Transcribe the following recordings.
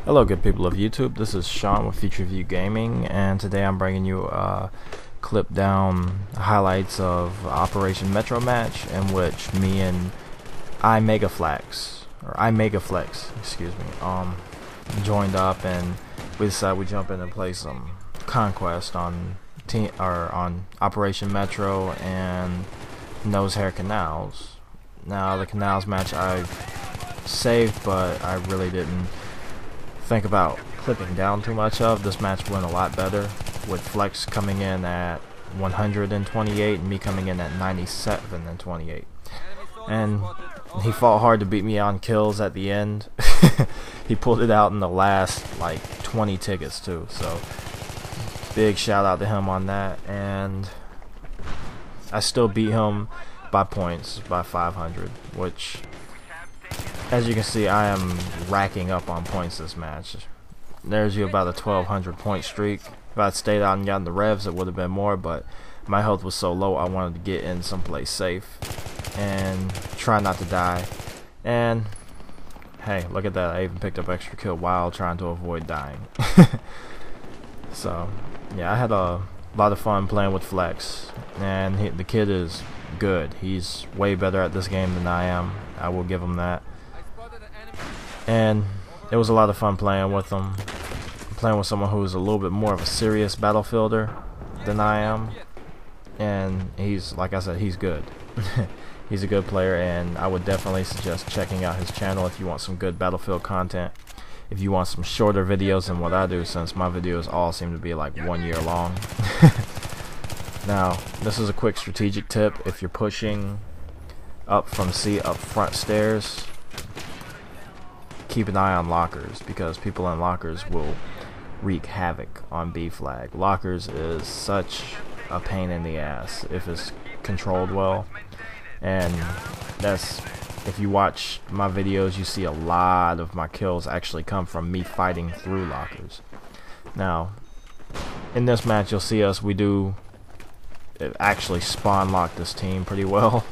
Hello good people of YouTube, this is Sean with Future View Gaming, and today I'm bringing you a clip down highlights of Operation Metro match in which me and iMegaflex, excuse me, joined up, and we decided we'd jump in and play some Conquest on Operation Metro and Nose Hair Canals. Now the Canals match I saved, but I really didn't think about clipping down too much of. This match went a lot better with Flex coming in at 128 and me coming in at 97 and 28, and he fought hard to beat me on kills at the end. He pulled it out in the last like 20 tickets too, so big shout out to him on that. And I still beat him by points, by 500, which, as you can see, I am racking up on points this match. There's you about a 1200 point streak. If I'd stayed out and gotten the revs, it would have been more, but my health was so low I wanted to get in someplace safe and try not to die. And hey, look at that, I even picked up extra kill while trying to avoid dying. So yeah, I had a lot of fun playing with Flex, and the kid is good. He's way better at this game than I am, I will give him that. And it was a lot of fun playing with him, playing with someone who's a little bit more of a serious battlefielder than I am. And he's, like I said, he's good. He's a good player, and I would definitely suggest checking out his channel if you want some good Battlefield content. If you want some shorter videos than what I do, since my videos all seem to be like 1 year long. Now, this is a quick strategic tip. If you're pushing up from up front stairs, keep an eye on lockers, because people in lockers will wreak havoc on B flag. Lockers is such a pain in the ass if it's controlled well, and that's, if you watch my videos, you see a lot of my kills actually come from me fighting through lockers. Now, in this match, you'll see we do actually spawn lock this team pretty well.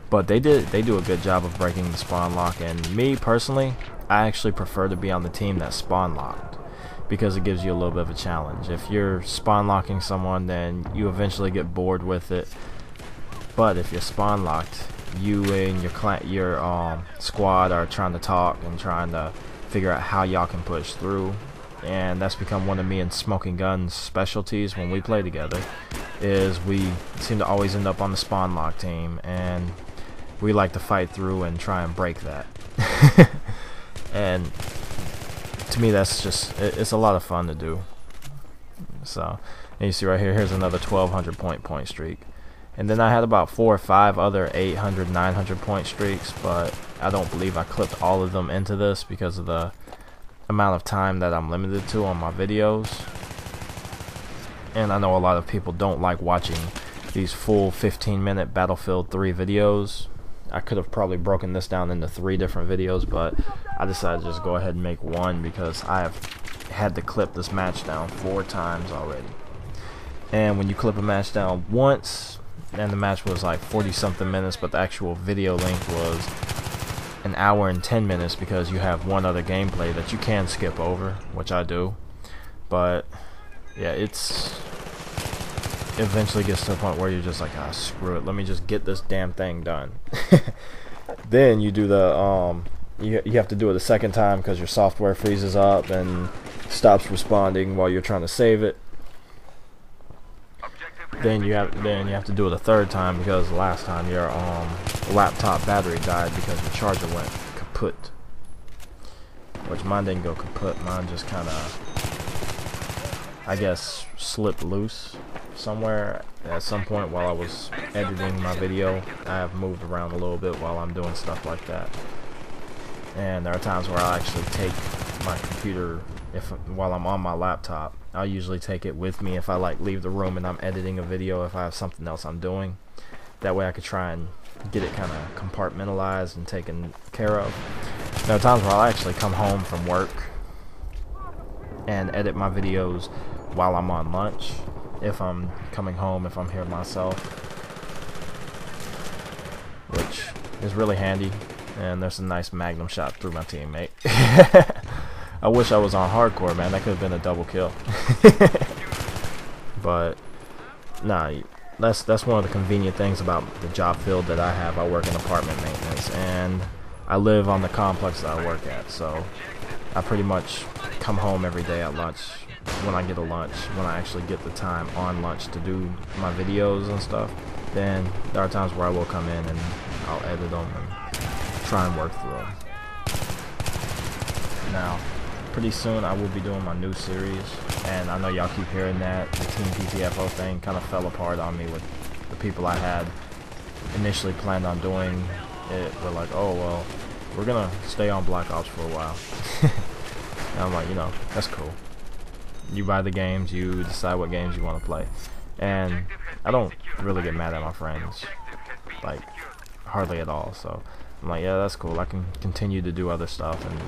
But they do a good job of breaking the spawn lock, and me personally, I actually prefer to be on the team that's spawn locked, because it gives you a little bit of a challenge. If you're spawn locking someone, then you eventually get bored with it. But if you're spawn locked, you and your squad are trying to talk and trying to figure out how y'all can push through. And that's become one of me and Smoking Gun's specialties when we play together, is we seem to always end up on the spawn lock team, and we like to fight through and try and break that. And to me, that's just, it's a lot of fun to do. So, and you see right here, here's another 1200 point streak. And then I had about 4 or 5 other 800, 900 point streaks, but I don't believe I clipped all of them into this because of the amount of time that I'm limited to on my videos. And I know a lot of people don't like watching these full 15-minute Battlefield 3 videos. I could have probably broken this down into 3 different videos, but I decided to just go ahead and make one, because I have had to clip this match down 4 times already. And when you clip a match down once, and the match was like 40 something minutes, but the actual video length was 1 hour and 10 minutes, because you have one other gameplay that you can skip over, which I do. But yeah, it eventually gets to the point where you're just like, ah, screw it, let me just get this damn thing done. Then you do the you have to do it a second time because your software freezes up and stops responding while you're trying to save it. Then you have to do it a third time, because the last time your laptop battery died because the charger went kaput. Which mine didn't go kaput, mine just kind of, I guess, slipped loose somewhere at some point while I was editing my video. I have moved around a little bit while I'm doing stuff like that, and there are times where I'll actually take my computer, while I'm on my laptop, I'll usually take it with me if I like leave the room and I'm editing a video, if I have something else I'm doing. That way I could try and get it kind of compartmentalized and taken care of. There are times where I'll actually come home from work and edit my videos while I'm on lunch, if I'm coming home, if I'm here myself, which is really handy. And there's a nice magnum shot through my teammate. I wish I was on hardcore, man. That could have been a double kill. But nah, that's one of the convenient things about the job field that I have. I work in apartment maintenance, and I live on the complex that I work at, so I pretty much come home every day at lunch, when I get a lunch, when I actually get the time on lunch to do my videos and stuff. Then there are times where I will come in and I'll edit them and try and work through them. Now, pretty soon I will be doing my new series, and I know y'all keep hearing that the Team PTFO thing kind of fell apart on me with the people I had initially planned on doing it. We're like, oh well, we're gonna stay on Black Ops for a while. And I'm like, you know, that's cool. You buy the games, you decide what games you want to play, and I don't really get mad at my friends, like hardly at all. So I'm like, yeah, that's cool. I can continue to do other stuff, and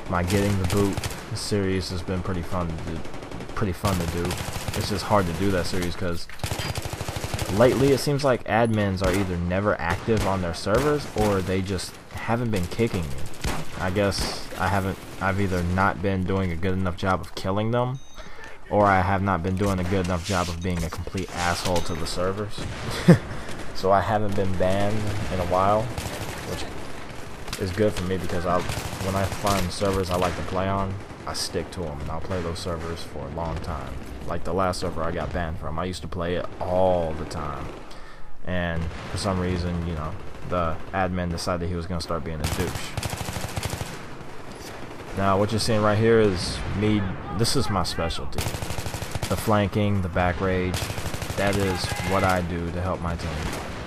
my Getting the Boot series has been pretty fun to do. It's just hard to do that series because lately it seems like admins are either never active on their servers or they just haven't been kicking me. I guess I've either not been doing a good enough job of killing them, or I have not been doing a good enough job of being a complete asshole to the servers. So I haven't been banned in a while, which is good for me because when I find servers I like to play on, I stick to them and I'll play those servers for a long time. Like the last server I got banned from, I used to play it all the time, and for some reason, you know, the admin decided he was going to start being a douche. Now what you're seeing right here is me. This is my specialty, the flanking, the back rage. That is what I do to help my team.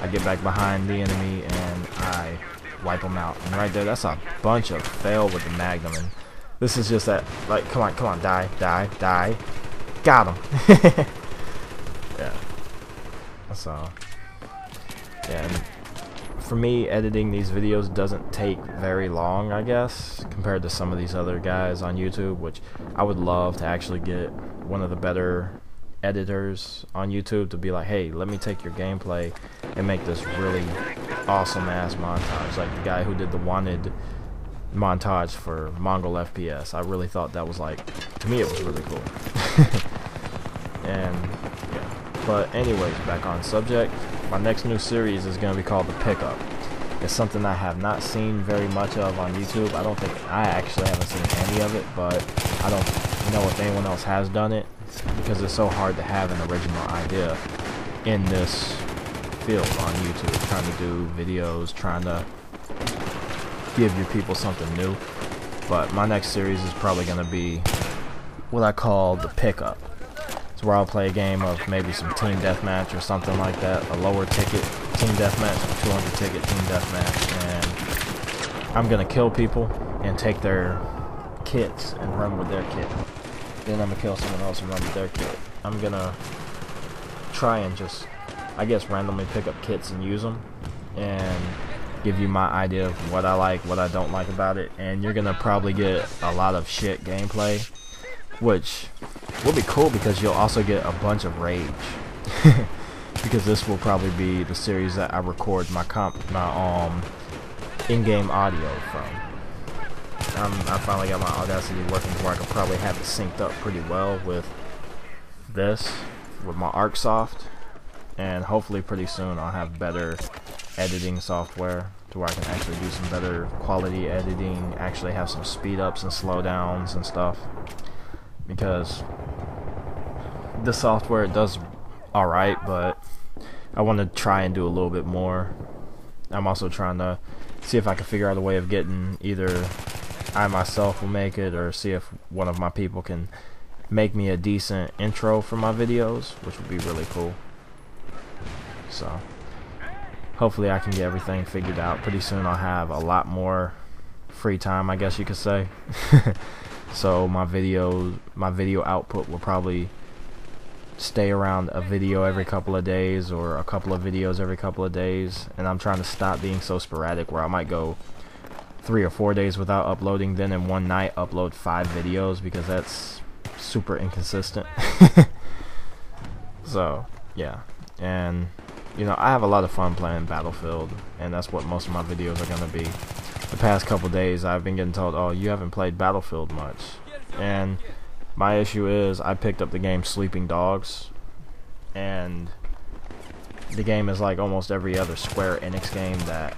I get back behind the enemy and I wipe them out. And right there, that's a bunch of fail with the Magnum. And this is just that, like, come on, die, got him. Yeah. So yeah. And for me, editing these videos doesn't take very long, I guess, compared to some of these other guys on YouTube, which I would love to actually get one of the better editors on YouTube to be like, hey, let me take your gameplay and make this really awesome ass montage, like the guy who did the Wanted montage for Mongol FPS. I really thought that was, like, to me it was really cool. And yeah, but anyways, back on subject. My next new series is going to be called The Pickup. It's something I have not seen very much of on YouTube. I don't think I actually haven't seen any of it, but I don't know if anyone else has done it because it's so hard to have an original idea in this field on YouTube. Trying to do videos, trying to give your people something new. But my next series is probably going to be what I call The Pickup. It's where I'll play a game of maybe some team deathmatch or something like that, a lower ticket team deathmatch, 200 ticket team deathmatch, and I'm gonna kill people and take their kits and run with their kit. Then I'm gonna kill someone else and run with their kit. I'm gonna try and just, I guess, randomly pick up kits and use them, and give you my idea of what I like, what I don't like about it, and you're gonna probably get a lot of shit gameplay, which will be cool because you'll also get a bunch of rage. Because this will probably be the series that I record my in-game audio from. I finally got my Audacity working where I can probably have it synced up pretty well with this, with my ArcSoft, and hopefully pretty soon I'll have better editing software to where I can actually do some better quality editing, actually have some speed ups and slowdowns and stuff. Because the software does alright, but I want to try and do a little bit more. I'm also trying to see if I can figure out a way of getting, either I myself will make it, or see if one of my people can make me a decent intro for my videos, which would be really cool. So hopefully I can get everything figured out. Pretty soon I'll have a lot more free time, I guess you could say. So my video output will probably stay around a video every couple of days, or a couple of videos every couple of days. And I'm trying to stop being so sporadic where I might go 3 or 4 days without uploading, then in one night upload 5 videos, because that's super inconsistent. So yeah, and you know, I have a lot of fun playing Battlefield, and that's what most of my videos are going to be. The past couple days I've been getting told, oh, you haven't played Battlefield much, and my issue is I picked up the game Sleeping Dogs, and the game is like almost every other Square Enix game that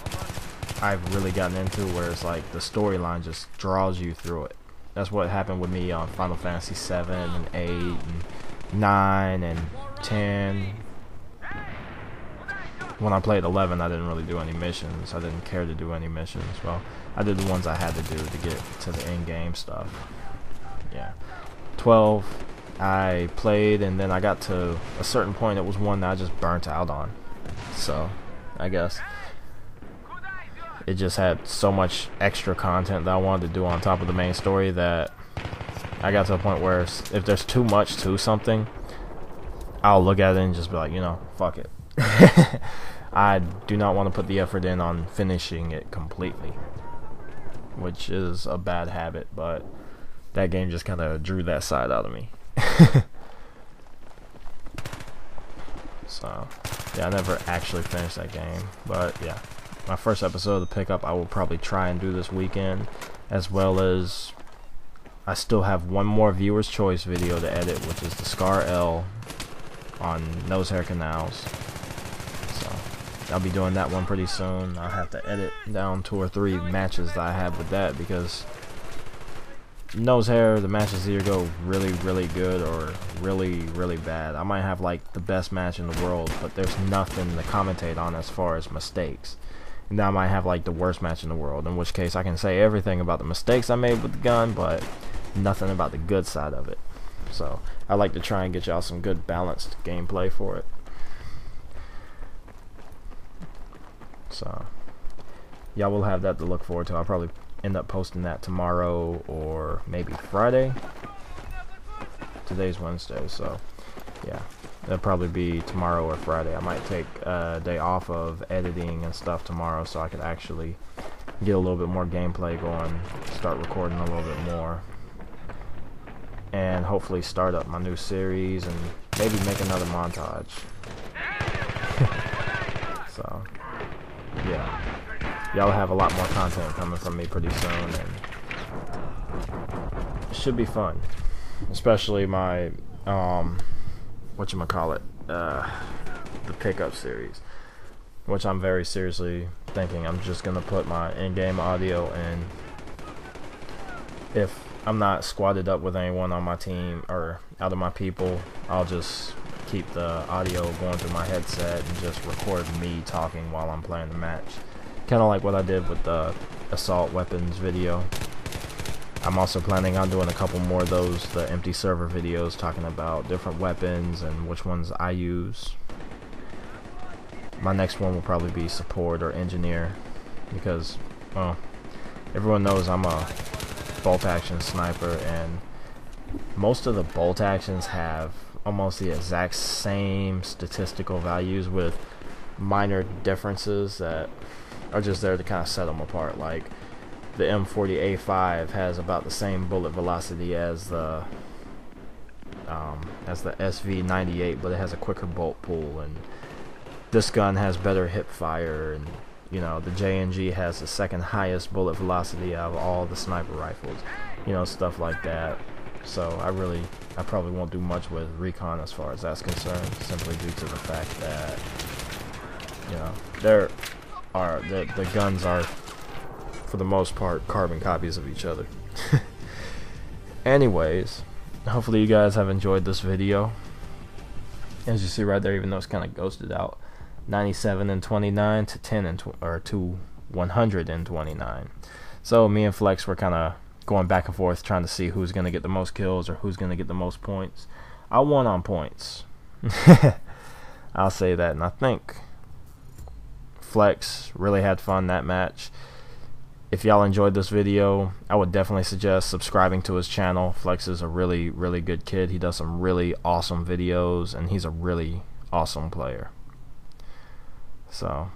I've really gotten into, where it's like the storyline just draws you through it. That's what happened with me on Final Fantasy 7 and 8 and 9 and 10. When I played 11, I didn't really do any missions. I didn't care to do any missions. Well, I did the ones I had to do to get to the in-game stuff. Yeah. 12, I played, and then I got to a certain point. It was one that I just burnt out on. So, I guess it just had so much extra content that I wanted to do on top of the main story that I got to a point where if there's too much to something, I'll look at it and just be like, you know, fuck it. I do not want to put the effort in on finishing it completely, which is a bad habit, but that game just kind of drew that side out of me. So, yeah, I never actually finished that game, but yeah. My first episode of the pickup I will probably try and do this weekend, as well as I still have one more viewer's choice video to edit, which is the Scar L on nose hair canals. So I'll be doing that one pretty soon. I'll have to edit down 2 or 3 matches that I have with that, because nose hair, the matches either go really, really good or really, really bad. I might have like the best match in the world, but there's nothing to commentate on as far as mistakes. And then I might have like the worst match in the world, in which case I can say everything about the mistakes I made with the gun, but nothing about the good side of it. So I like to try and get y'all some good balanced gameplay for it. So y'all will have that to look forward to. I'll probably end up posting that tomorrow or maybe Friday. Today's Wednesday, so yeah, it'll probably be tomorrow or Friday. I might take a day off of editing and stuff tomorrow so I could actually get a little bit more gameplay going, start recording a little bit more, and hopefully start up my new series and maybe make another montage. So yeah, y'all have a lot more content coming from me pretty soon, and it should be fun, especially my whatchamacallit, the pickup series, which I'm very seriously thinking I'm just gonna put my in-game audio in. If I'm not squatted up with anyone on my team or out of my people, I'll just keep the audio going through my headset and just record me talking while I'm playing the match, kind of like what I did with the assault weapons video. I'm also planning on doing a couple more of those, the empty server videos, talking about different weapons and which ones I use. My next one will probably be support or engineer, because, well, everyone knows I'm a bolt action sniper, and most of the bolt actions have almost the exact same statistical values with minor differences that are just there to kind of set them apart. Like the M40A5 has about the same bullet velocity as the SV98, but it has a quicker bolt pool, and this gun has better hip fire, and you know, the JNG has the second highest bullet velocity out of all the sniper rifles, you know, stuff like that. So I probably won't do much with recon as far as that's concerned, simply due to the fact that, you know, the guns are, for the most part, carbon copies of each other. Anyways, hopefully you guys have enjoyed this video. As you see right there, even though it's kind of ghosted out, 97 and 29 to 10 and to 129. So me and Flex were kind of going back and forth trying to see who's going to get the most kills or who's going to get the most points. I won on points. I'll say that, and I think Flex really had fun that match. If y'all enjoyed this video, I would definitely suggest subscribing to his channel. Flex is a really, really good kid. He does some really awesome videos, and he's a really awesome player. So